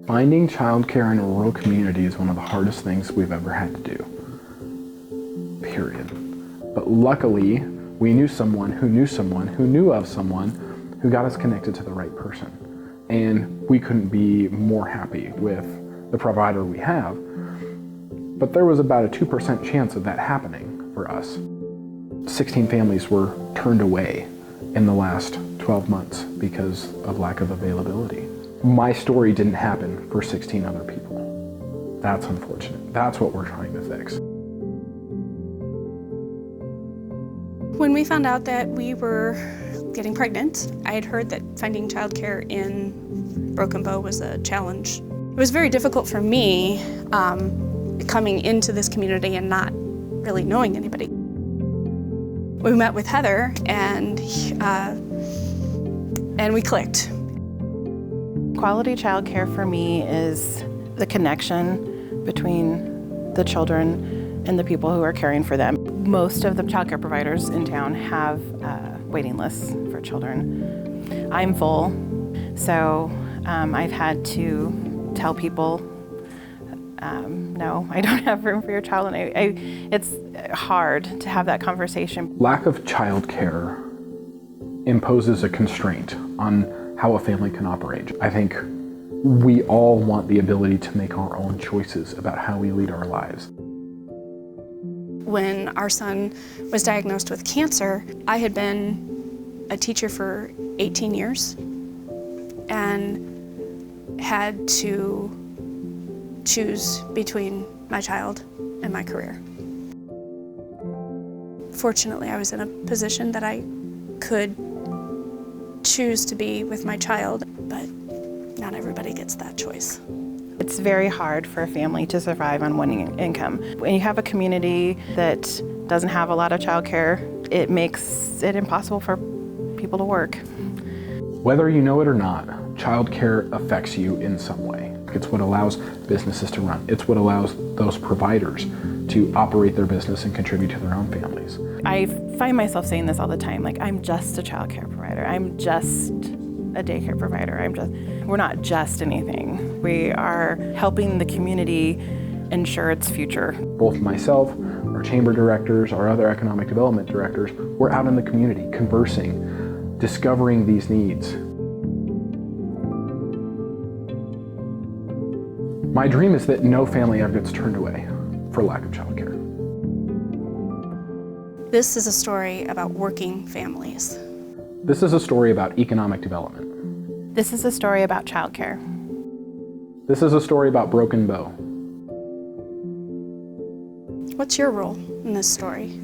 Finding childcare in a rural community is one of the hardest things we've ever had to do, period. But luckily, we knew someone who knew someone who knew of someone who got us connected to the right person. And we couldn't be more happy with the provider we have. But there was about a 2% chance of that happening for us. 16 families were turned away in the last 12 months because of lack of availability. My story didn't happen for 16 other people. That's unfortunate. That's what we're trying to fix. When we found out that we were getting pregnant, I had heard that finding childcare in Broken Bow was a challenge. It was very difficult for me coming into this community and not really knowing anybody. We met with Heather and we clicked. Quality childcare for me is the connection between the children and the people who are caring for them. Most of the childcare providers in town have waiting lists for children. I'm full, so I've had to tell people, no, I don't have room for your child, and it's hard to have that conversation. Lack of childcare imposes a constraint on how a family can operate. I think we all want the ability to make our own choices about how we lead our lives. When our son was diagnosed with cancer, I had been a teacher for 18 years and had to choose between my child and my career. Fortunately, I was in a position that I could choose to be with my child, but not everybody gets that choice. It's very hard for a family to survive on one income. When you have a community that doesn't have a lot of childcare, it makes it impossible for people to work. Whether you know it or not, childcare affects you in some way. It's what allows businesses to run. It's what allows those providers to operate their business and contribute to their own families. I find myself saying this all the time, like, I'm just a childcare provider. I'm just a daycare provider. We're not just anything. We are helping the community ensure its future. Both myself, our chamber directors, our other economic development directors, we're out in the community conversing, discovering these needs. My dream is that no family ever gets turned away for lack of childcare. This is a story about working families. This is a story about economic development. This is a story about childcare. This is a story about Broken Bow. What's your role in this story?